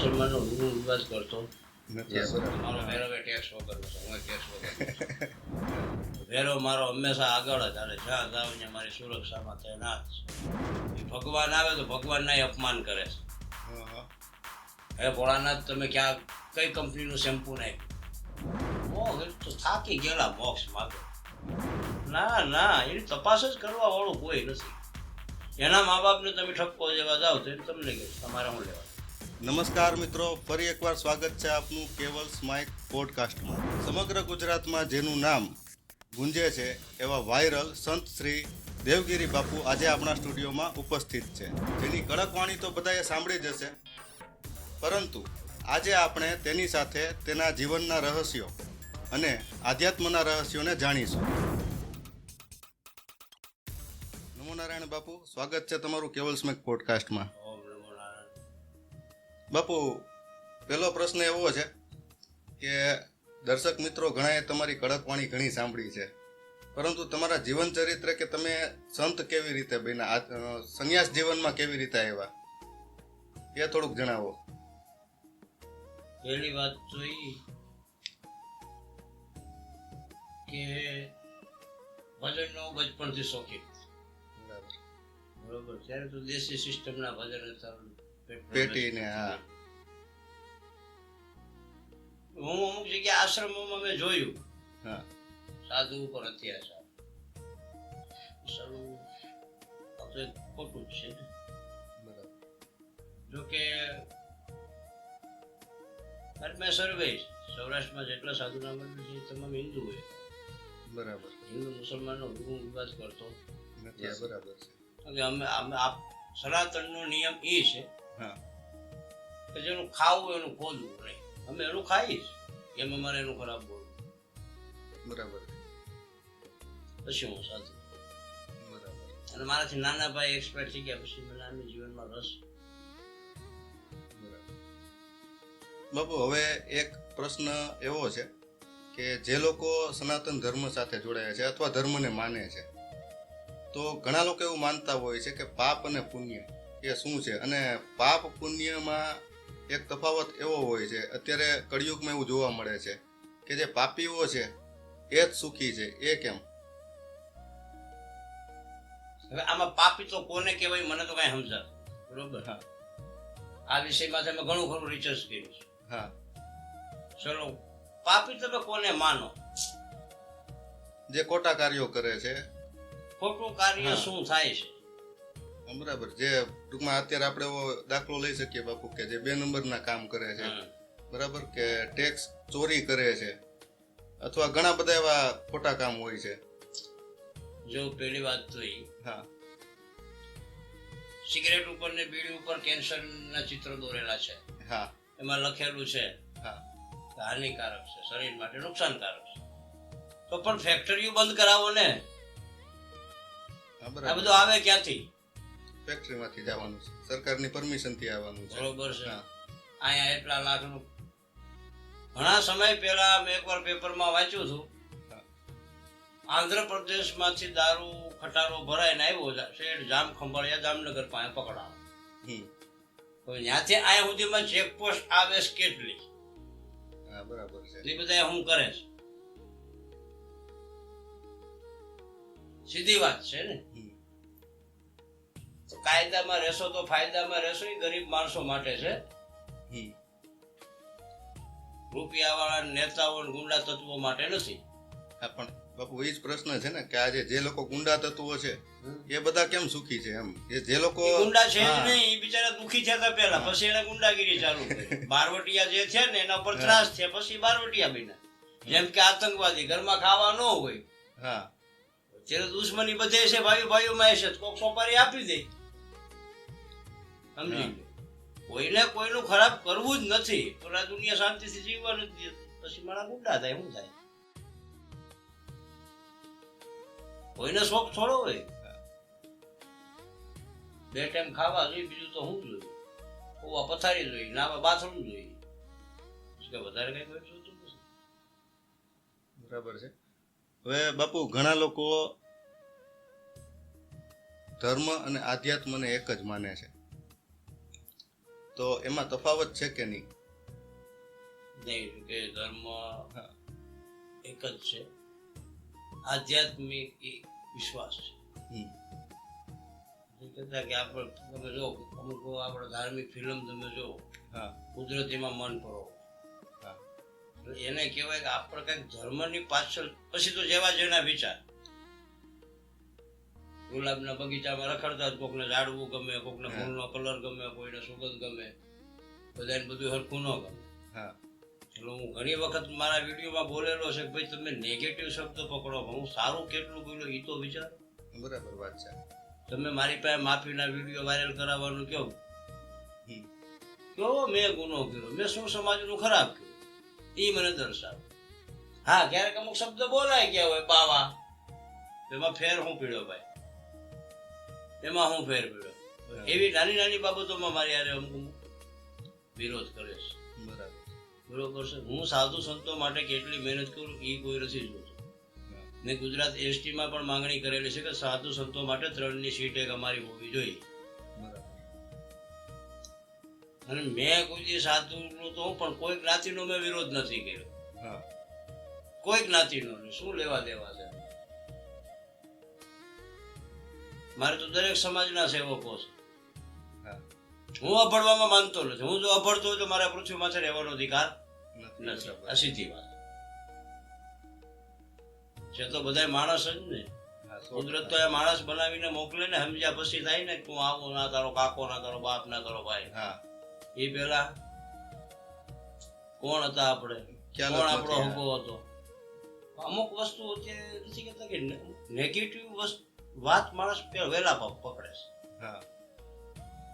મુસલમાનનો વિવાદ કરતો નથી. મારો ભેરો ટેક્સ વગરનો છે, હું ટેક્સ વગર ભેરો મારો હંમેશા આગળ જ હાલે, જ્યાં જાવ ને મારી સુરક્ષામાં તૈનાત છે. ભગવાન આવે તો ભગવાનના અપમાન કરે છે. હે ભોળાનાથ, તમે ક્યાં કઈ કંપનીનું શેમ્પુ નાખ્યું? તો થાકી ગયેલા મોક્ષ માગે. ના ના, એની તપાસ જ કરવા વાળું કોઈ નથી. એના મા બાપને તમે ઠપકો જેવા જાઓ તો તમને કે તમારે શું લેવા. નમસ્કાર મિત્રો, ફરી એકવાર સ્વાગત છે આપનું કેવલ્સ માઇક પોડકાસ્ટમાં. સમગ્ર ગુજરાતમાં જેનું નામ ગુંજે છે એવા વાયરલ સંત શ્રી દેવગીરી બાપુ આજે આપણા સ્ટુડિયોમાં ઉપસ્થિત છે, જેની કડક વાણી તો બધાએ સાંભળી જ હશે, પરંતુ આજે આપણે તેની સાથે તેના જીવનના રહસ્યો અને આધ્યાત્મના રહસ્યોને જાણીશું. નમો નારાયણ બાપુ, સ્વાગત છે તમારું કેવલ્સ માઇક પોડકાસ્ટમાં. ઓમ નમો નારાયણ. બાપુ, પહેલો પ્રશ્ન એવો છે કે દર્શક મિત્રો ઘણાએ તમારી કડક વાણી ઘણી સાંભળી છે, પરંતુ તમારા જીવન ચરિત્ર કે તમે સંત કેવી રીતે બન્યા, સંન્યાસ જીવનમાં કેવી રીતે આવ્યા, એ થોડુંક જણાવો. પહેલી વાત તો એ કે ભજનનો બચપણથી શોખીન. બરોબર, ત્યારે તો દેશી સિસ્ટમના ભજન હતા. પેટીને હા, હું અમુક જગ્યાએ આશ્રમોમાં મેં જોયું હા, સાધુ ઉપર અત્યાચાર. સારું, આ તો એક ખોટું જ છે ને. બરાબર. જોકે મેં સર્વે સૌરાષ્ટ્રમાં જેટલા સાધુના મંદિર છે તમામ હિન્દુ હોય. બરાબર. હિન્દુ મુસલમાનનો વિવાદ કરતો નથી. બરાબર છે. કે અમે સનાતનનો નિયમ એ છે હા, કે જેનું ખાવું એનું ખોદવું નહીં. અમે એનું ખાઈએ છીએ, એમ અમારે એનું ખરાબ બોલવું. બરાબર. પછી હું સાધુ. બરાબર. અને મારાથી નાના ભાઈ એક્સપર્ટ થઈ ગયા પછી મને આની જીવનમાં રસ. બાપુ, હવે એક પ્રશ્ન એવો છે કે જે લોકો સનાતન ધર્મ સાથે જોડાયા છે અથવા ધર્મને માને છે, તો ઘણા લોકો એવું માનતા હોય છે કે પાપ અને પુણ્ય એ શું છે, અને પાપ પુણ્યમાં એક તફાવત એવો હોય છે, અત્યારે કળિયુગમાં એવું જોવા મળે છે કે જે પાપીઓ છે એ જ સુખી છે. એ કેમ? હવે આમાં પાપી તો કોને કહેવાય મને તો કઈ સમજાય. બરોબર. હા, આ વિષયમાં તમે ઘણું ખરું રિસર્ચ કર્યું છે. હા. ચલો, પાપી તમે કોને માનો? જે ખોટા કાર્યો કરે છે. ખોટું કાર્ય હા. શું થાય છે? બરાબર. જે ટૂંકમાં અત્યારે આપણે એવો દાખલો લઈ શકીએ બાપુ કે જે 2 નંબરના કામ કરે છે, બરાબર, કે ટેક્સ ચોરી કરે છે, અથવા ઘણા બધા એવા ખોટા કામ હોય છે. જો પહેલી વાત તો એ હા, સિગરેટ ઉપર ને બીડી ઉપર કેન્સરના ચિત્ર દોરેલા છે. હા, એમાં લખેલું છે હા. કે હાનિકારક છે, શરીર માટે નુકસાનકારક છે. તો પણ ફેક્ટરીઓ બંધ કરાવો ને. હા, આ બરાબર. બધું આવે ક્યાંથી? ફેક્ટરીમાંથી જ આવવાનું છે, સરકારની પરમિશનથી આવવાનું છે. બરોબર છે. હા, અહીંયા એટલા લાખનું. ઘણા સમય પહેલા મેં એકવાર પેપરમાં વાંચ્યું હતું, હા. આંધ્રપ્રદેશમાંથી દારૂ ખટારો ભરાઈને આવ્યો શેઠ જામ ખંભાળિયા જામનગર પાસે પકડાવો. હમ. તો ત્યાંથી અહીંયા સુધીમાં ચેકપોસ્ટ આવે છે કેટલી? હા, બરાબર છે. એ બધા શું કરે છે? સીધી વાત છે ને. હમ. તો કાયદામાં રહેશો તો ફાયદામાં રહેશો, એ ગરીબ માણસો માટે છે. હમ. રૂપિયાવાળા નેતાઓ અને ગુંડા તત્વો માટે નથી. હા, પણ બાપુ એ જ પ્રશ્ન છે ને કે આજે જે લોકો ગુંડા તત્વો છે એ બધા કેમ સુખી છે? એમ એ જે લોકો એ ગુંડા છે જ હા, નહીં, એ બિચારા દુખી થયા પહેલા, પછી એને ગુંડાગીરી ચાલુ કરી. બારવટિયા જે છે ને એના પર ત્રાસ છે, પછી બારવટિયા બન્યા. જેમ કે આતંકવાદી ઘરમાં ખાવા ન હોય, હા, જ્યારે દુશ્મની બધે છે, ભાઈઓમાં છે, કોક સોપારી આપી દે. સમજી લો, કોઈને કોઈનું ખરાબ કરવું જ નથી, તો આ દુનિયા શાંતિથી જીવવાનું જ નથી. પછી મારા ગુંડા થાય, શું થાય? કોઈને શોખ થોડો હોય. 2 ટાઈમ ખાવા જોઈએ, બીજું તો શું જોઈએ? ઓવા પથારી જોઈએ, નાવા બાથરૂમ જોઈએ, કે વધારે કઈ કોઈ જોતું નથી. બરાબર છે. હવે બાપુ, ઘણા લોકો ધર્મ અને આધ્યાત્મને એક જ માને છે. તો એમાં તફાવત છે કે નહીં? નહીં કે ધર્મ હા. એક જ છે, આધ્યાત્મિક વિશ્વાસ છે. હમ. એ કહેતા કે આપણે તમે જો અમુક આપણે ધાર્મિક ફિલ્મ તમે જો હા. કુદરતીમાં મન કરો, હા. એટલે એને કહેવાય કે આપણે કંઈક ધર્મની પાછળ પછી તો જેવા જેના વિચાર. ગુલાબના બગીચામાં રખડતા જ કોકને ઝાડવું ગમે, કોકને ફૂલનો કલર ગમે, કોઈને સુગંધ ગમે, બધાને બધું હરખું ન ગમે. હા. એટલે હું ઘણી વખત મારા વિડીયોમાં બોલેલો છે કે ભાઈ તમે નેગેટિવ શબ્દ પકડો, હું સારું કેટલું બોલ્યો એ તો વિચાર. બરાબર વાત છે. તમે મારી પાસે માફીના વિડીયો વાયરલ કરાવવાનું કહો, હમ. કેવો મેં ગુનો કર્યો, મેં શું સમાજનું ખરાબ કર્યું એ મને દર્શાવો. હા, ક્યારેક અમુક શબ્દ બોલાય ગયા હોય બાવા, એમાં ફેર હું પીડ્યો ભાઈ, એમાં હું ફેર પીડ્યો. એવી નાની નાની બાબતોમાં મારી યારે અમુક વિરોધ કરે છે. બરાબર. બરોબર છે. હું સાધુ સંતો માટે કેટલી મહેનત કરું એ કોઈ નથી જોતું. મેં ગુજરાત એસટીમાં પણ માંગણી કરેલી છે કે સાધુ સંતો માટે 3ની સીટ એક અમારી હોવી જોઈએ. અને મેં કોઈ સાધુનો તો હું પણ કોઈ જ્ઞાતિનો મેં વિરોધ નથી કર્યો. કોઈ જ્ઞાતિનો શું લેવા દેવા છે? મારે તો દરેક સમાજના સેવકો છે. હું અભળવામાં માનતો નથી. હું જો અભળતો હોય તો મારા પૃથ્વી માથે રહેવાનો અધિકાર નથી. આ સીધી વાત છે. તો બધા માણસ જ ને, કુદરત તો એ માણસ બનાવીને મોકલે ને, સમજ્યા પછી થાય ને તું આવો ના, તારો કાકો ના, તારો બાપ ના, તારો ભાઈ. એ પેલા કોણ હતા આપણે, કોણ આપણો હગો હતો? અમુક વસ્તુ અત્યારે નથી કહેતા કે નેગેટિવ વાત માણસ વહેલા પકડે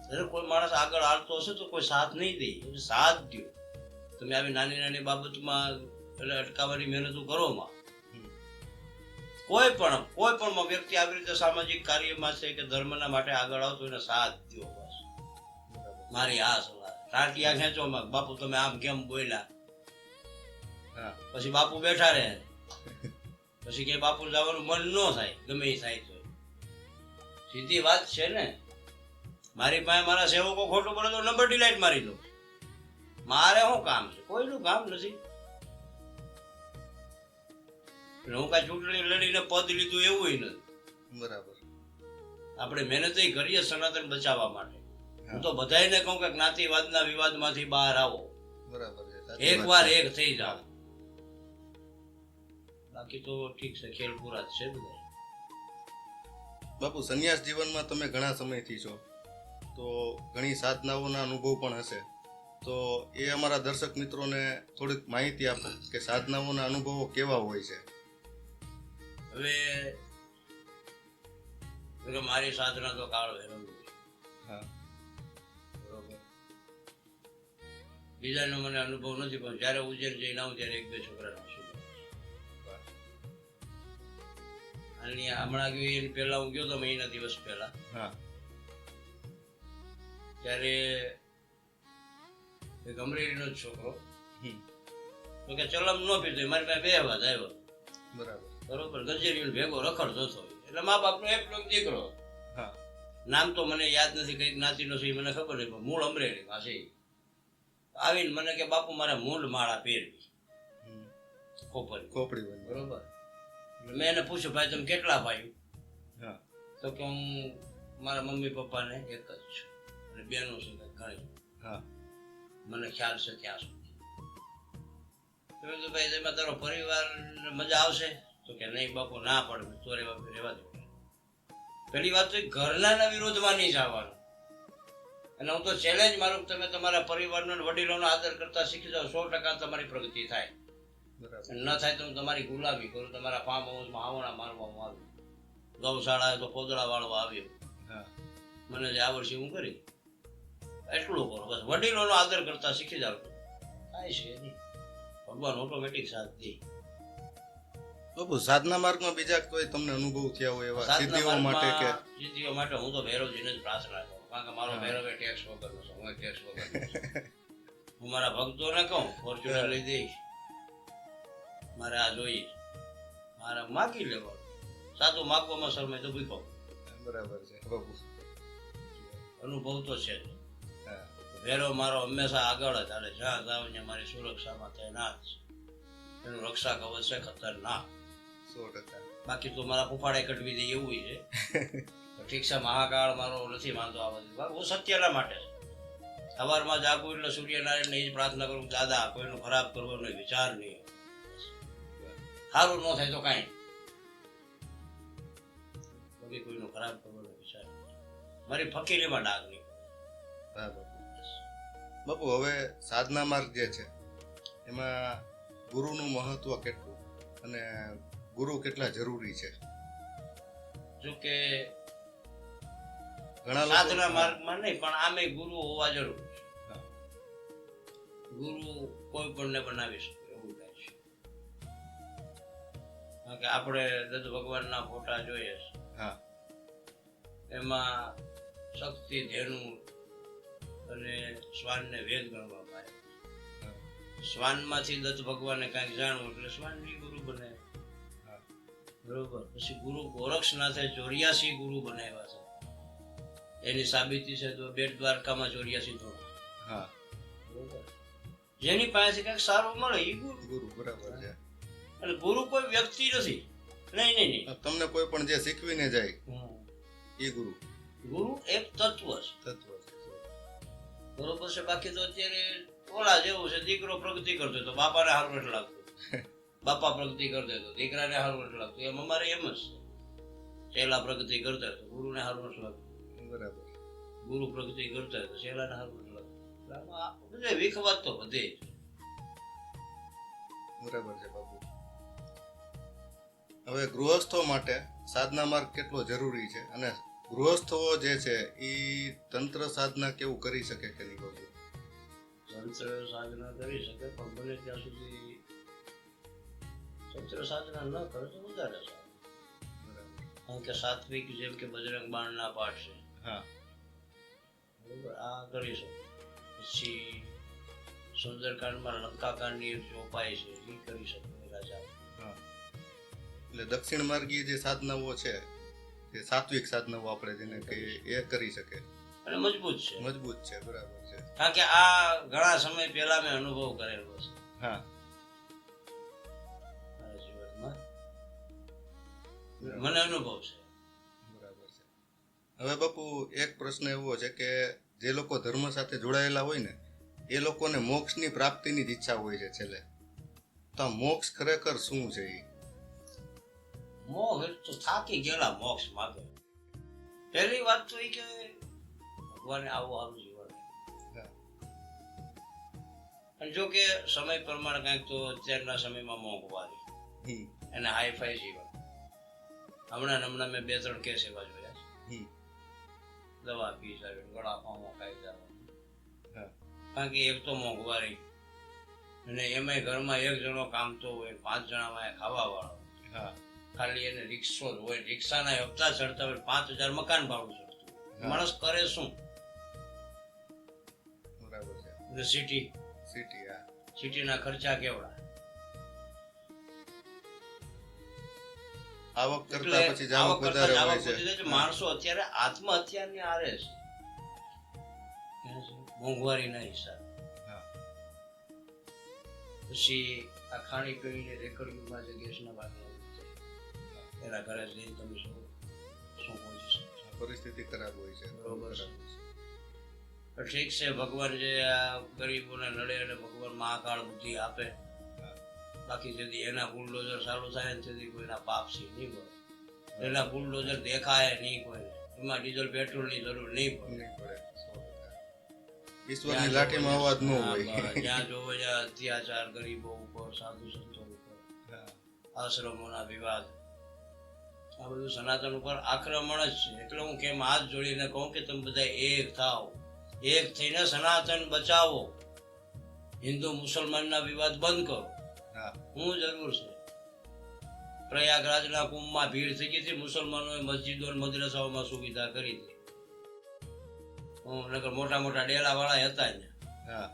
છે. કોઈ માણસ આગળ હાલતો હશે તો કોઈ સાથ નહીં દે, એટલે સાથ દો. તમે આવી નાની નાની બાબતમાં એટલે અટકાવવાની મહેનત કરો માં. કોઈ પણ વ્યક્તિ આવી રીતે સામાજિક કાર્યમાં છે કે ધર્મના માટે આગળ આવતો એને સાથ દો બસ. મારી આ સલાહ. ટાંટિયા ખેંચો માં બાપુ તમે આમ કેમ બોલ્યા, પછી બાપુ બેઠા રહે, પછી કે બાપુ જવાનું મન ન થાય, ગમે એ થાય તો. સીધી વાત છે ને. મારી પાસે મારા સેવકો ખોટું પડે તો નંબર ડિલાઇટ મારી દો. મારે શું કામ છે? કોઈનું કામ નથી. હું કાંઈ ચૂંટણી લડીને પદ લીધું એવું નથી. બરાબર. આપણે મહેનત કરીએ સનાતન બચાવવા માટે. હું તો બધાને કહું કે જ્ઞાતિવાદના વિવાદમાંથી બહાર આવો. બરાબર. એકવાર એક થઈ જાવ. બાકી તો ઠીક છે, ખેલ પૂરા જ છે બધા. બાપુ, સંન્યાસ જીવનમાં તમે ઘણા સમયથી છો, તો ઘણી સાધનાઓના અનુભવ પણ હશે, તો એ અમારા દર્શક મિત્રોને થોડીક માહિતી આપો કે સાધનાઓના અનુભવો કેવા હોય છે. હવે મારી સાધના તો કાળ વેરંગી. બરોબર. બીજાનો મને અનુભવ નથી, પણ જયારે ઉજ્જૈન જઈને આવું ત્યારે 1-2 છોકરાના હમણાં ગયો પેલા હું ગયો તો મહિના દિવસ પહેલા, ત્યારે એક અમરેલીનો જ છોકરો તો કે ચલમ ન પીધો, મારી પાસે 2 અવાજ આવ્યો. બરોબર. ગજેરીઓ ભેગો રખડતો હતો. એટલે મા બાપનો એકલો દીકરો, નામ તો મને યાદ નથી, કઈ જ્ઞાતિનો છે મને ખબર નહીં, પણ મૂળ અમરેલીમાં છે. આવીને મને કે બાપુ મારે મૂળ માળા પહેરવી, ખોપડી. બરોબર. મેં એને પૂછ્યું ભાઈ તમે કેટલા ભાઈ? તો કે હું મારા મમ્મી પપ્પાને એક જ છું અને બેનો છે ઘણી, મને ખ્યાલ છે ત્યાં સુધી. તો ભાઈ એમાં તારો પરિવાર મજા આવશે? તો કે નહીં બાપુ, ના પડે તો રહેવા દો. પેલી વાત તો ઘરના વિરોધમાં નહીં જવાનું. અને હું તો ચેલેન્જ મારું, તમે તમારા પરિવારનો વડીલોનો આદર કરતા શીખી જાઓ, 100% તમારી પ્રગતિ થાય. ન થાય તો હું તમારી ગુલામી કરું, તમારા ફાર્મ હાઉસમાં આવણા મારવામાં આવ્યું, ગૌશાળા તો પોદળા વાળવા આવ્યો, મને જે આવડશે હું કરી. એટલું કરો બસ. વડીલોનો આદર કરતા શીખી જાવ, થાય છે નહીં, ભગવાન ઓટોમેટિક સાથ દે. બાપુ, સાધના માર્ગમાં બીજા કોઈ તમને અનુભવ થયા હોય એવા સિદ્ધિઓ માટે? કે સિદ્ધિઓ માટે હું તો ભૈરવજીને જ પ્રાર્થના કરું, કારણ કે મારો ભૈરવ ટેક્સ વગરનો છે, હું ટેક્સ વગરનો છું. હું મારા ભક્તોને કહું ફોર્ચ્યુનર લઈ દઈશ, મારે આ જોઈએ, મારે માગી લેવાનું. સાચું માગવામાં શરમાય તો ભીખો. બરાબર છે બાપુ, અનુભવ તો છે. વેરો મારો હંમેશા આગળ જ હાલે, જ્યાં જાવ ને મારી સુરક્ષામાં તૈનાત છે. એનું રક્ષા કવચ છે ખતરનાક. 100%. બાકી તો મારા ફૂફાડે કટવી દે એવું છે. ઠીક છે, મહાકાળ મારો નથી માનતો આ બધું. હું સત્યના માટે છે. સવારમાં જાગું એટલે સૂર્યનારાયણને એ જ પ્રાર્થના કરું, દાદા કોઈનું ખરાબ કરવાનો વિચાર નહીં, સારું ન થાય તો કાંઈ બાકી કોઈનું ખરાબ કરવાનો વિચાર નહીં. મારી ફકીરીમાં ડાઘ નહીં. બરાબર. બાપુ, હવે સાધના માર્ગ જે છે એમાં ગુરુનું મહત્વ કેટલું અને ગુરુ કેટલા જરૂરી છે? જો કે ઘણા સાધના લોકો માર્ગમાં નહીં, પણ આમે ગુરુ હોવા જરૂર છે. ગુરુ કોઈ પણ ને બનાવી શકે એવું થાય છે. કારણ કે આપણે દત્ત ભગવાનના ફોટા જોઈએ છે, હા, એમાં શક્તિ, ધેનુ અને શ્વાનને વેદ ગણવામાં આવે. શ્વાનમાંથી દત્ત ભગવાનને કાંઈક જાણવું એટલે શ્વાનની ગુરુ બને. બરોબર. પછી ગુરુ ગોરક્ષનાથે 84 ગુરુ બનાવ્યા છે. એની સાબિતી છે તો બેટ દ્વારકામાં 84 તો. હા, બરોબર. જેની પાસેથી કંઈક સારું મળે એ ગુરુ. ગુરુ બરાબર છે. અને ગુરુ કોઈ વ્યક્તિ નથી. નહીં. તમને કોઈ પણ જે શીખવીને જાય એ ગુરુ. ગુરુ એક તત્વ છે. તત્વ છે. બરોબર છે. બાકી તો અત્યારે ઓલા જેવું છે, દીકરો પ્રગતિ કરતો તો બાપાને સારું નથી લાગતું, બાપા પ્રગતિ કરતો તો દીકરાને સારું નથી લાગતું. એમ અમારે એમ જ છે. ચેલા પ્રગતિ કરતા તો ગુરુને સારું નથી લાગતું, બરાબર. ગુરુ પ્રગતિ કરતા તો ચેલાને સારું નથી લાગતું. બધે વિખવાદ તો વધે જ. બરાબર છે બાપુ. હવે ગૃહસ્થો માટે સાધના માર્ગ કેટલો જરૂરી છે અને ગૃહસ્થો જે છે એ તંત્ર સાધના કેવું કરી શકે કે નહીં બાપુ? તંત્ર સાધના કરી શકે, પણ બને ત્યાં સુધી તંત્ર સાધના ન કરે તો વધારે સારું. કારણ કે સાત્વિક જેમ કે બજરંગ બાણના પાઠ છે, હા, બરોબર, આ કરી શકે. પછી સુંદરકાંડમાં લંકાકાંડની એક ચોપાઈ છે એ કરી શકે રાજા. હા. એટલે દક્ષિણ માર્ગીય જે સાધનાઓ છે, જે સાત્વિક સાધનાઓ આપણે જેને કે એ કરી શકે અને મજબૂત છે. મજબૂત છે. બરાબર છે. કારણ કે આ ઘણા સમય પહેલા મેં અનુભવ કરેલો છે હા, મારા જીવનમાં. મને અનુભવ છે. બરાબર છે. હવે બાપુ, એક પ્રશ્ન એવો છે કે જે લોકો ધર્મ સાથે જોડાયેલા હોય ને એ લોકોને મોક્ષની પ્રાપ્તિની જ ઈચ્છા હોય છે છેલ્લે. તો આ મોક્ષ ખરેખર શું છે? મોહ તો થાકી ગયેલા મોક્ષ માગે. પહેલી વાત તો એ કે ભગવાને આવું સારું જીવન. અને જો કે સમય પ્રમાણે કાંઈક તો અત્યારના સમયમાં મોંઘવારી અને હાઈફાઈ જીવન. હમણાં મેં 2-3 કેસ એવા જોયા છે. દવા પી જાય, ગળા ફામો ખાઈ જાય. કારણ કે એક તો મોંઘવારી, અને એમાંય ઘરમાં એક જણો કામતો હોય, 5 જણામાં ખાવા વાળો. ખાલી એને રિક્ષો જ હોય, રિક્ષાના હપ્તા ચડતા હોય, 5,000 મકાન ભાડું ચડતું. માણસ કરે શું? બરાબર છે. સિટીના ખર્ચા કેવડા? આવક કરતા પછી જાવક વધારે હોય છે. માણસો અત્યારે આત્મહત્યાની આરે છે મોંઘવારીના હિસાબે. પછી આ ખાણી પીણીની રેકડીમાં જે ગેસના બાટલા એના ઘરે જઈને તમે શું પહોંચી શકો? પરિસ્થિતિ ખરાબ હોય છે. બરોબર. ઠીક છે, ભગવાન જે આ ગરીબોને નડે અને ભગવાન મહાકાળ બુદ્ધિ આપે. બાકી যদি એના બુલડોઝર ચાલુ થાય ને તેથી કોઈના પાપ છે નહીં પડે. એના બુલડોઝર દેખાય નહીં કોઈને, એમાં ડીઝલ પેટ્રોલની જરૂર નહીં પડે. ઈશ્વરની લાઠીમાં અવાજ ન હોય. જ્યાં જોવો ત્યાં અત્યાચાર ગરીબો ઉપર, સાધુ સંતો ઉપર, આશ્રમોના વિવાદ, આ બધું સનાતન ઉપર આક્રમણ જ છે. એટલે હું કેમ હાથ જોડીને કહું કે તમે બધા એક થાઓ, એક થઈને સનાતન બચાવો. હિન્દુ મુસલમાનના વિવાદ બંધ કરો. હું જરૂર છે. પ્રયાગરાજના કુંભમાં ભીડ થઈ ગઈ હતી, મુસલમાનોએ મસ્જિદો અને મદ્રસાઓમાં સુવિધા કરી હતી. મોટા મોટા ડેલા વાળા હતા ને,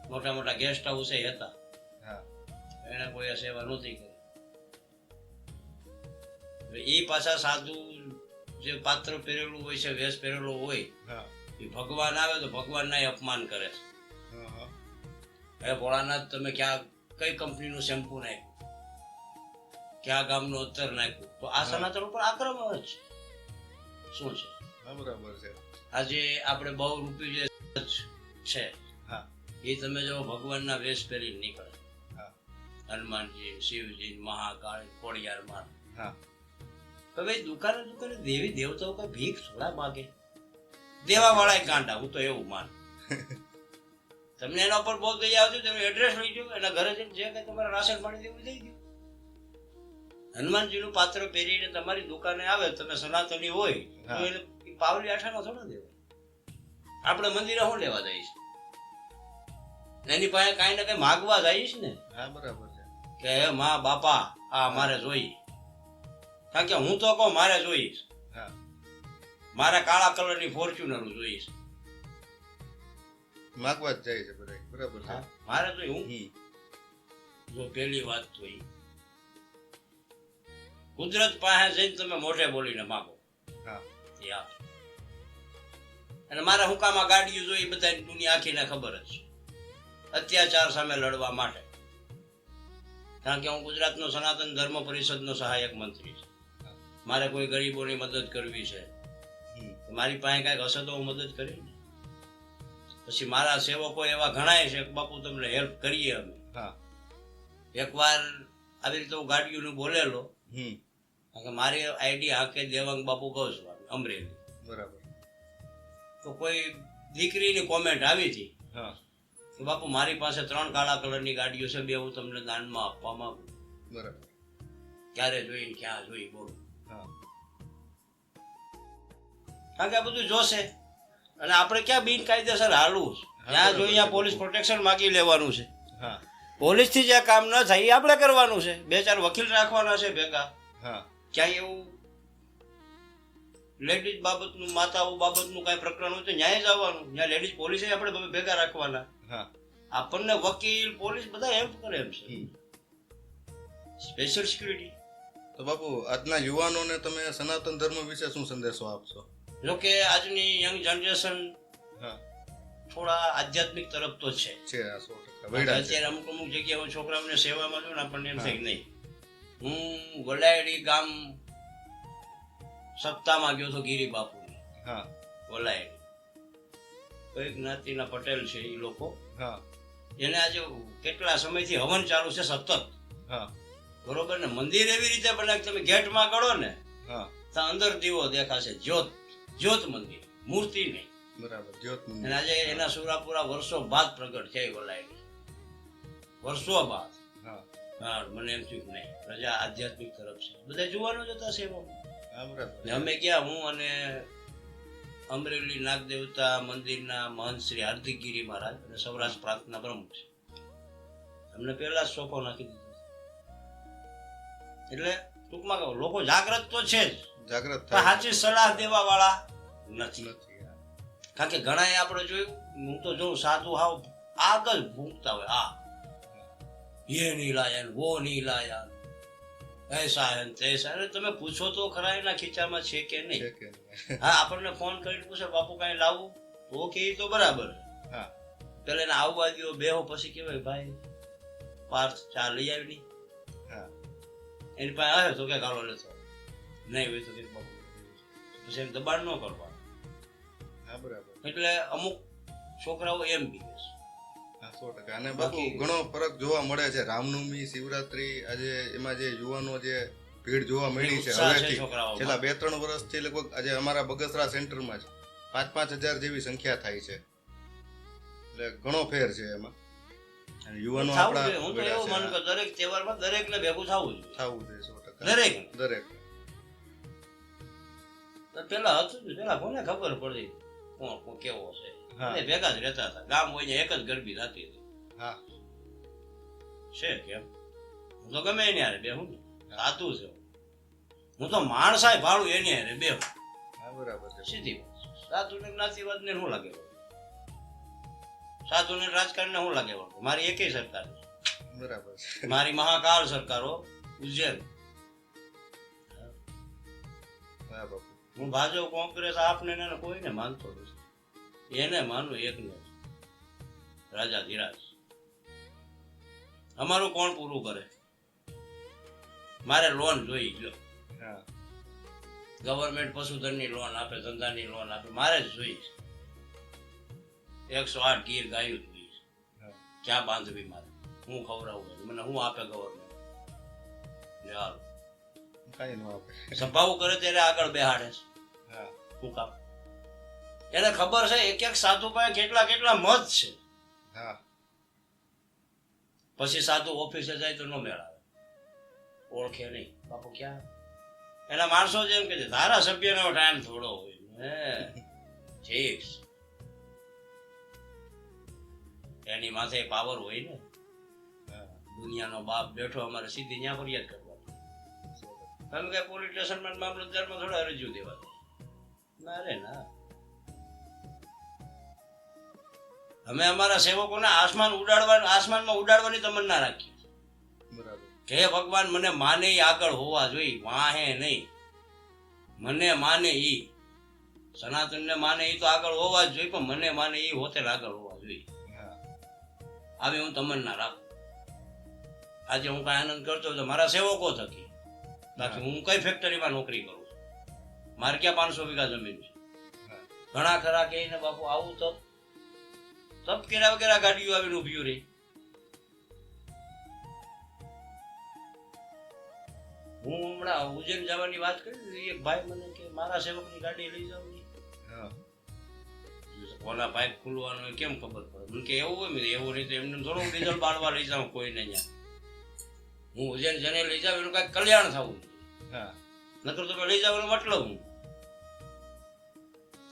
મોટા મોટા ગેસ્ટ હાઉસ હતા, એને કોઈ સેવા નહોતી કરી. એ પાછા સાધુ જે પાત્ર પહેરેલું હોય છે, વેશ પહેરેલો હોય, એ ભગવાન આવે તો ભગવાનના અપમાન કરે છે. હે ભોળાનાથ, તમે કઈ કંપનીનું શેમ્પુ નાખ્યું, ક્યાં ગામનું અત્તર નાખ્યું, તો આ સનાતન ઉપર આક્રમણ જ શું છે? હા બરાબર છે. આજે આપણે બહુ રૂપી જે છે હા એ તમે જો ભગવાનના વેશ પહેરી નીકળે, હા હનુમાનજી, શિવજી, મહાકાળ, ખોડિયારમાં, હા તો ભાઈ દુકાને દુકાને દેવી દેવતાઓ કઈ ભીખ થોડા માગે? દેવા વાળા ગાંડા, હું તો એવું માનું. તમને એના ઉપર બહુ દયા આવતી, તમે એડ્રેસ લઈ જાઓ, એના ઘરે જઈને જે કઈ તમારે રાશન પાણી દેવું દઈ દો. હનુમાનજીનું પાત્ર પહેરીને તમારી દુકાને આવે, તમે સનાતની હોય તો એને પાવલી આઠાનો થોડો દેવાય. આપણે મંદિરે શું લેવા જઈશ? એની પાસે કાંઈ ને કઈ માગવા જઈશ ને. હા બરાબર છે. કે હે માં બાપા આ મારે જોઈએ, કારણ કે હું તો કહું મારે જોઈશ, હા મારે કાળા કલરની ફોર્ચ્યુનર જોઈશ, માગવા જ જાય છે બધા. બરાબર છે. મારે જોઈ. હું હમ જો પેલી વાત તો ઈ કુદરત પાસે જઈને તમે મોઢે બોલીને માગો, હા એ આપે. અને મારે હું કામ આ ગાડીઓ જોઈ, બધા દુનિયા આખીને ખબર જ છે, અત્યાચાર સામે લડવા માટે. કારણ કે હું ગુજરાતનો સનાતન ધર્મ પરિષદનો સહાયક મંત્રી છું. મારે કોઈ ગરીબોની મદદ કરવી છે, મારી પાસે કાંઈક હશે તો હું મદદ કરી ને. પછી મારા સેવકો એવા ઘણાય છે કે બાપુ તમને હેલ્પ કરીએ અમે. હા એકવાર આવી રીતે હું ગાડીઓનું બોલેલો, હમ કારણ કે મારી આઈડી હાકે દેવાંગ બાપુ ગોસ્વામી, અમરેલી. બરાબર. તો કોઈ દીકરીની કોમેન્ટ આવી હતી હા કે બાપુ મારી પાસે 3 કાળા કલરની ગાડીઓ છે, 2 હું તમને દાનમાં આપવા માંગુ. બરાબર. ક્યારે જોઈ ક્યાં જોઈ બોલો. હા કારણ કે આ બધું જોશે, અને આપણે ક્યાં બિનકાયદેસર હાલવું છે? જ્યાં જોઈએ ત્યાં પોલીસ પ્રોટેક્શન માગી લેવાનું છે. હા પોલીસથી જે કામ ન થાય એ આપણે કરવાનું છે. 2-4 વકીલ રાખવાના છે ભેગા. હા ક્યાંય એવું લેડીઝ બાબતનું, માતાઓ બાબતનું કાંઈ પ્રકરણ હોય તો ન્યાય જવાનું, ત્યાં લેડીઝ પોલીસે આપણે ભેગા રાખવાના. હા આપણને વકીલ, પોલીસ બધા હેલ્પ કરે એમ છે. હમ. Special security. તો બાપુ, આજના યુવાનોને તમે સનાતન ધર્મ વિશે શું સંદેશો આપશો? જો કે આજની યંગ જનરેશન હા થોડા આધ્યાત્મિક તરફ તો છે. આ 100% વૈડા છે. અત્યારે અમુક જગ્યાએ હું છોકરાઓને સેવામાં છું ને, આપણને એમ થાય કે નહીં. હું વલાયડી ગામ સપ્તાહમાં ગયો હતો, ગીરી બાપુની હા વલાયડી. કઈ જ્ઞાતિના પટેલ છે એ લોકો, હા એને આજે કેટલા સમયથી હવન ચાલુ છે સતત. હા બરોબર ને? મંદિર એવી રીતે બનાવે તમે ગેટમાં ગળો ને હા તો અંદર દીવો દેખાશે, જ્યોત મંદિર, મૂર્તિ નહીં. બરાબર. જ્યોત મંદિર. અને આજે એના સુરાપુરા વર્ષો બાદ પ્રગટ છે વલાયડી, વર્ષો બાદ. હા હા, મને એમ થયું કે નહીં, પ્રજા આધ્યાત્મિક તરફ છે, બધા જોવાનો જતા છે એમાં. હા બરાબર. અમે ગયા, હું અને અમરેલી નાગદેવતા મંદિરના મહંત શ્રી હાર્દિકગીરી મહારાજ અને સૌરાષ્ટ્ર પ્રાંતના પ્રમુખ છે. અમને પહેલા જ સોંપો નાખી દીધો. એટલે ટૂંકમાં કહું, લોકો જાગ્રત તો છે જ, જાગૃત પણ થાય સાચી સલાહ દેવા વાળા નથી. નથી. હા. કારણ કે ઘણા આપણે જોયું, હું તો જોઉં સાધુ હાવ આગ જ ભૂંકતા હોય, આ ये नहीं लाया, वो नहीं लाया, ऐसा है तैसा. અરે તમે પૂછો તો ખરા એના ખીચામાં છે કે નહીં. છે કે નહીં? હા, આપણને ફોન કરીને પૂછે બાપુ કાંઈ લાવવું, તો કે તો બરાબર. હા પેલા એને આવવા દો, બેહો, પછી કહેવાય ભાઈ પાર્થ ચા લઈ આવી નહીં. હા એની પાસે આવે તો કે ગાળો લેતો, નહીં હોય તો કે બાપુ, પછી એમ દબાણ ન કરવાનું. હા બરાબર. એટલે અમુક છોકરાઓ એમ બી છે. હા 100%. અને બાપુ, ઘણો ફરક જોવા મળે છે. રામનવમી, શિવરાત્રી, આજે એમાં જે યુવાનો જે ભીડ જોવા મળી છે ઉત્સાહ છે હવેથી, છોકરાઓમાં. છેલ્લા 2-3 વર્ષથી લગભગ આજે અમારા બગસરા સેન્ટરમાં જ 5-5 હજાર જેવી સંખ્યા થાય છે. એટલે ઘણો ફેર છે એમાં. અને યુવાનો થવું આપણા જોઈએ. હું તો એવું માનું કે દરેક તહેવારમાં દરેકને ભેગું થવું જોઈએ. થવું જોઈએ 100%. દરેક. દરેક. પેલા હતું ને, પેલા કોને ખબર પડી કોણ કેવો છે? હા. એટલે ભેગા જ રહેતા હતા, ગામ હોય ને એક જ ગરબી થતી હતી. હા છે કેમ? હું તો ગમે એની હારે બેહું ને, સાચું છે. હું તો માણસાય ભાડું એની હારે બેહું, હા બરાબર છે. સીધી વાત. સાધુ ને જ્ઞાતિવાદ ને શું લાગે? સાધુ ને રાજકારણ ને શું લાગે? મારી એકેય સરકાર નથી. બરાબર છે. મારી મહાકાળ સરકારો ઉજ્જૈન. હા બાપુ. હું ભાજપ, કોંગ્રેસ, આપને ને કોઈને માનતો નથી. એને માનું એકને, રાજા ધીરાજ. અમારું કોણ પૂરું કરે? મારે લોન જોઈ લો, હા ગવર્મેન્ટ પશુધનની લોન આપે, ધંધાની લોન આપે, મારે જ જોઈ. 108 ગીર ગાયું જોઈ, હા ક્યાં બાંધવી મારે? હું ખવડાવું મને હું આપે ગવર્મેન્ટ? યાર કઈ ન આપે. સંભાવું કરે ત્યારે આગળ બેહાડે છે. હા શું કામ? એને ખબર છે એક એક સાધુ પાસે કેટલા કેટલા મત છે. હા પછી સાધુ ઓફિસે જાય તો ન મેળાવે, ઓળખે નહીં. બાપુ ક્યાં? એના માણસો જેમ કે છે ધારાસભ્યનો ટાઈમ થોડો હોય. હે ઠીક છે. એની માથે પાવર હોય ને. હા દુનિયાનો બાપ બેઠો, અમારે સીધી ત્યાં ફરિયાદ કરવાની. તમે કઈ પોલીસ સ્ટેશનમાં મામલતદારમાં થોડા રજૂ દેવા દે? ના રે ના. અમે અમારા સેવકોને આસમાનમાં ઉડાડવાની તમન્ના રાખી. બરાબર. હે ભગવાન, મને માને ઈ આગળ હોવા જોઈએ, વાહે નહીં. મને માને ઈ, સનાતનને માને ઈ તો આગળ હોવા જ જોઈએ, પણ મને માને ઈ હોતે આગળ હોવા જોઈએ. હા આવી હું તમન્ના રાખું. આજે હું કઈ આનંદ કરતો હતો મારા સેવકો થકી. બાકી હું કઈ ફેક્ટરીમાં નોકરી કરું છું? મારે ક્યાં 500 વીઘા જમીન છે? હા ઘણા ખરા કે બાપુ આવું તપ કર્યા વગેરે ગાડીઓ આવીને ઉભી રહી. હું હમણાં ઉજ્જૈન જવાની વાત કરી, એક ભાઈ મને કે મારા સેવકની ગાડી લઈ જાવ. હા કોના પાઇપ ખુલવાનો હોય કેમ ખબર પડે? મને કે એવું હોય, મેં એવું નહીં તો એમને થોડું ડીઝલ બાળવા લઈ જાઉં કોઈને અહીંયા. હું ઉજ્જૈન જને લઈ જાઉં એનું કઈક કલ્યાણ થવું. હા નકર તો લઈ જવાનો મતલબ હું.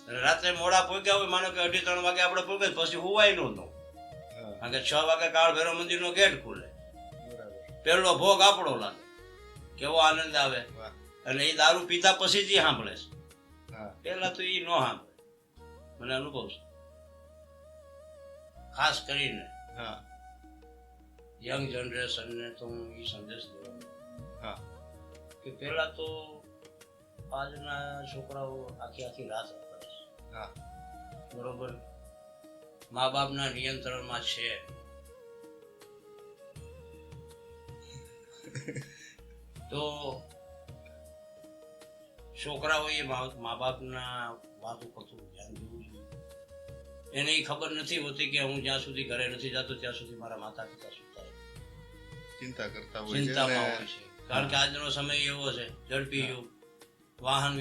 અને રાત્રે મોડા પહોંચ્યા હોય, માનો કે 2:30 વાગે આપણે પહોંચે, પછી હુવાય નહોતો. હા કારણ કે 6 વાગે કાળ ભૈરવ મંદિરનો ગેટ ખુલે, બરાબર. પહેલો ભોગ આપણો લાગે. કેવો આનંદ આવે. વાહ. અને એ દારૂ પીતા પછી જ ઈ સાંભળે છે. હા પહેલા તો ઈ ન સાંભળે. મને અનુભવ છે. ખાસ કરીને હા યંગ જનરેશનને તો હું ઈ સંદેશ દેવાનો હા કે પહેલા તો આજના છોકરાઓ આખી રાત કરે છે. હા બરોબર, મા બાપના નિયંત્રણમાં છે. તો છોકરાઓએ મા બાપના વાત ઉપર થોડું ધ્યાન દેવું જોઈએ. એને ઈ ખબર નથી હોતી કે હું જ્યાં સુધી ઘરે નથી જતો ત્યાં સુધી મારા માતા પિતા શું થાય, ચિંતા કરતા હોય છે ચિંતામાં અને હોય છે. કારણ કે આજનો સમય એવો છે, ઝડપી યુગ, વાહન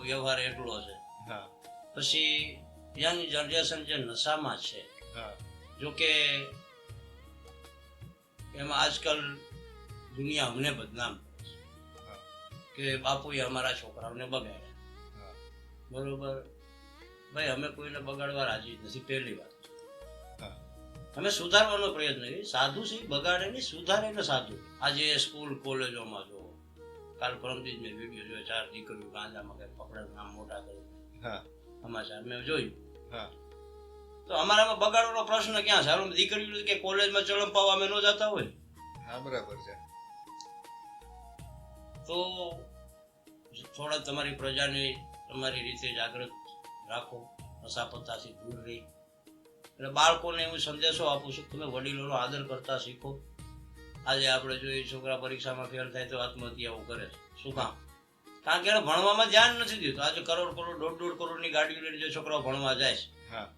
વ્યવહાર એટલો છે. હા પછી યંગ જનરેશન જે નશામાં છે, હા જો કે એમાં આજકાલ દુનિયા અમને બદનામ હા કે બાપુએ અમારા છોકરાઓને બગાડ્યા. હા બરોબર ભાઈ, અમે કોઈને બગાડવા રાજી નથી. પહેલી વાત, હા અમે સુધારવાનો પ્રયત્ન કરીએ. સાધુ છે બગાડે નહીં, સુધારે ને સાધુ. આજે સ્કૂલ કોલેજોમાં જો કાલ પરમથી જ મેં વિડીયો જોયો, 4 દીકરીઓ ગાંજામાં કઈ પકડે, નામ મોટા કરી હા સમાચાર મેં જોયું. હા તો અમારામાં બગાડવાનો પ્રશ્ન ક્યાં છે? હાલો દીકરીઓ કે કોલેજમાં ચલંપાવા અમે ન જતા હોય હા બરાબર છે. તો થોડા તમારી પ્રજાને તમારી રીતે જાગૃત રાખો, નશાપત્તાથી દૂર રહી. એટલે બાળકોને હું સંદેશો આપું છું, તમે વડીલોનો આદર કરતા શીખો. આજે આપણે જોઈએ છોકરા પરીક્ષામાં ફેલ થાય તો આત્મહત્યાઓ કરે છે. શું કામ? કારણ કે એને ભણવામાં ધ્યાન નથી દીધું. આજે કરોડ 1.5 કરોડની ગાડીઓ લઈને જે છોકરાઓ ભણવા જાય છે, હા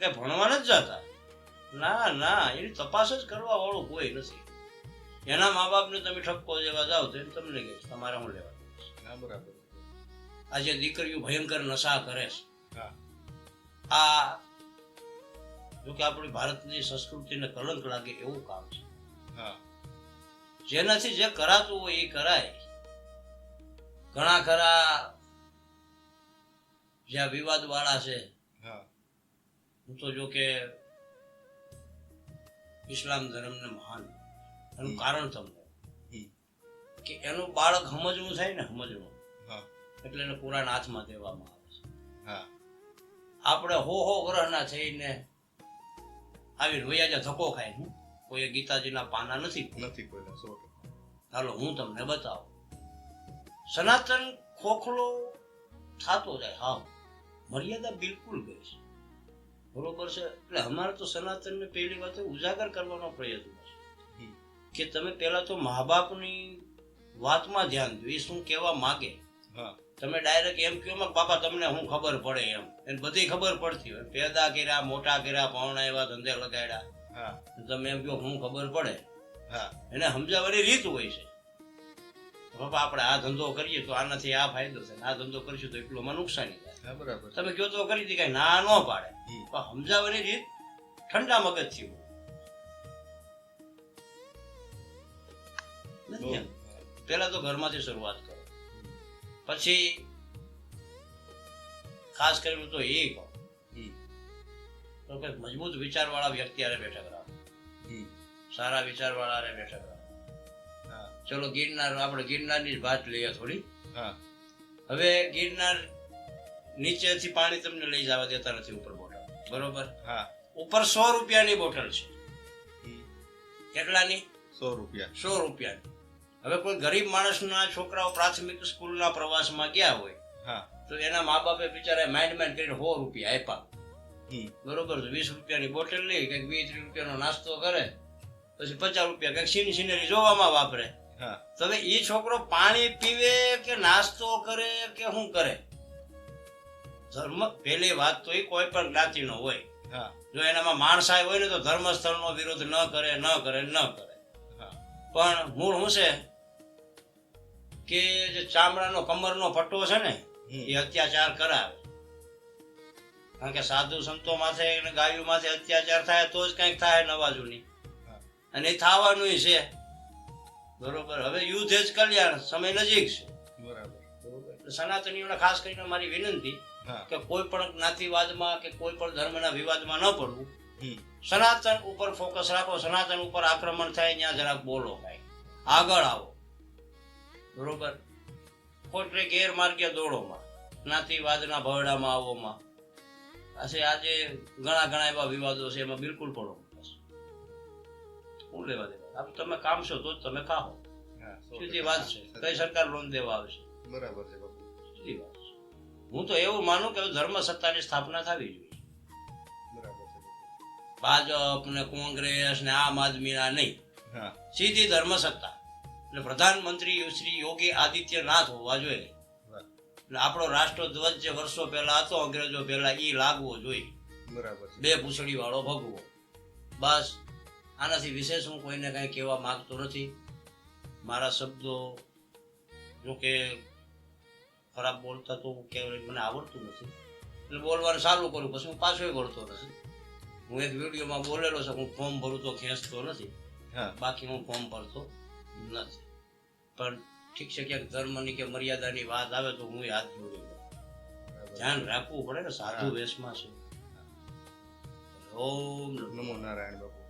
એટલે ભણવા નથી જતા. ના ના, એની તપાસ જ કરવા વાળું કોઈ નથી. એના મા બાપને તમે ઠપકો જેવા જાઓ તો એમ તમને કહે તમારે શું લેવા. હા બરાબર. આજે દીકરીઓ ભયંકર નશા કરે છે. હા આ જો કે આપણી ભારતની સંસ્કૃતિને કલંક લાગે એવું કામ છે. હા જેનાથી જે કરાતું હોય એ કરાય. ઘણા ખરા જ્યાં વિવાદ વાળા છે, હા હું તો જો કે ઇસ્લામ ધર્મને મહાન, એનું કારણ તમને કે એનું બાળક સમજવું થાય ને, સમજવું હા એટલે એને કુરાન હાથમાં દેવામાં આવે છે. હા આપણે હો ગ્રહના થઈને આવી રોયા ધક્કો ખાય. હું કોઈ ગીતાજીના પાના નથી. નથી કોઈને 100%. હાલો હું તમને બતાવું. સનાતન ખોખલો થતો જાય, હા મર્યાદા બિલકુલ ગઈ છે. બરોબર છે. એટલે અમારે તો સનાતનને પહેલી વાત ઉજાગર કરવાનો પ્રયત્ન છે. કે તમે પહેલા તો મા બાપની વાતમાં ધ્યાન દો, એ શું કહેવા માગે. હા તમે ડાયરેક્ટ એમ કહો કે બાપા તમને શું ખબર પડે એમ, એને બધી ખબર પડતી હોય, પેદા કર્યા, મોટા કર્યા, ભણાવ્યા, ધંધે લગાડ્યા, હા તમે એમ કહો શું ખબર પડે. હા એને સમજાવવાની રીત હોય છે. બાપા આપણે આ ધંધો કરીએ તો આનાથી આ ફાયદો થાય, આ ધંધો કરીશું તો એટલું નુકસાની થાય. હા બરાબર. તમે કહો તો કરી દી કઈ ના ન પાડે, પણ સમજાવવાની રીત ઠંડા મગજથી હોય. નથી એમ? પહેલા તો ઘરમાંથી શરૂઆત કરો, પછી ખાસ કરીને તો એ કહો તો કે મજબૂત વિચારવાળા વ્યક્તિ હારે બેઠક રાખો, સારા વિચારવાળા હારે બેઠક રાખો. ચલો ગિરનાર, આપણે ગિરનારની જ વાત લઈએ થોડી. હવે ગિરનાર નીચેથી પાણી તમને લઈ જવા દેતા નથી ઉપર બોટલ, બરોબર? ઉપર 100 રૂપિયાની બોટલ છે. કેટલાની? 100 રૂપિયા. 100 રૂપિયાની. હવે કોઈ ગરીબ માણસના છોકરાઓ પ્રાથમિક સ્કૂલના પ્રવાસમાં ગયા હોય તો એના મા બાપે બિચારા માઇન્ડ કરીને 100 રૂપિયા આપ્યા, બરોબર? 20 રૂપિયાની બોટલ લઈ કંઈક 20-30 રૂપિયાનો નાસ્તો કરે, પછી 50 રૂપિયા કંઈક સિનરી જોવામાં વાપરે. તો હવે એ છોકરો પાણી પીવે કે નાસ્તો કરે કે શું કરે? ધર્મ પહેલી વાત તો એ કોઈ પણ જ્ઞાતિનો હોય, જો એનામાં માણસાઈ હોય ને તો ધર્મસ્થળનો વિરોધ ન કરે. પણ મૂળ શું છે કે જે ચામડાનો કમરનો પટ્ટો છે ને એ અત્યાચાર કરાવે. કારણ કે સાધુ સંતો માથે અને ગાયો માથે અત્યાચાર થાય તો જ કંઈક થાય નવાજુની, અને એ થવાનું છે, બરોબર? હવે યુદ્ધ જ કલ્યાણ, સમય નજીક છે, બરોબર? સનાતનીઓને ખાસ કરીને મારી વિનંતી કે કોઈ પણ જ્ઞાતિવાદમાં કે કોઈ પણ ધર્મના વિવાદમાં ન પડવું. સનાતન ઉપર ફોકસ રાખો. સનાતન ઉપર આક્રમણ થાય ત્યાં જરાક બોલો, કાંઈ આગળ આવો, બરોબર? ખોટે ગેરમાર્ગે દોડોમાં, જ્ઞાતિવાદના ભરડામાં આવોમાં. આજે ઘણા એવા વિવાદો છે, એમાં બિલકુલ પડો. શું લેવા દેવા? આપ તમે કામ છો તો જ તમે ખાઓ. સીધી વાત છે. કઈ સરકાર લોન દેવા આવશે? બરાબર છે બાપુ. સીધી વાત છે. હું તો એવું માનું કે ધર્મ સત્તાની સ્થાપના થવી જોઈએ. ભાજપ ને કોંગ્રેસ ને આમ આદમીના નહીં, સીધી ધર્મ સત્તા. એટલે પ્રધાનમંત્રી શ્રી યોગી આદિત્યનાથ હોવા જોઈએ. એટલે આપણો રાષ્ટ્રધ્વજ જે વર્ષો પહેલા હતો અંગ્રેજો પહેલા, એ લાગવો જોઈએ. બરાબર. 2 પૂંછડી વાળો ભગવો. બસ આનાથી વિશેષ હું કોઈને કઈ કહેવા માંગતો નથી. મારા શબ્દો જોકે ખરાબ બોલતા તો મને આવડતું નથી, એટલે બોલવાનું ચાલુ કરું, પછી હું પાછો બોલતો નથી. હું એક વિડીયોમાં બોલેલો છે, હું ફોર્મ ભરું તો ખેંચતો નથી, બાકી હું ફોર્મ ભરતો નથી. પણ ઠીક છે, ક્યાંક ધર્મની કે મર્યાદાની વાત આવે તો હું હાથ જોડી ધ્યાન રાખવું પડે ને, સાધુ વેશમાં છે. ઓમ નમો નારાયણ બાપુ.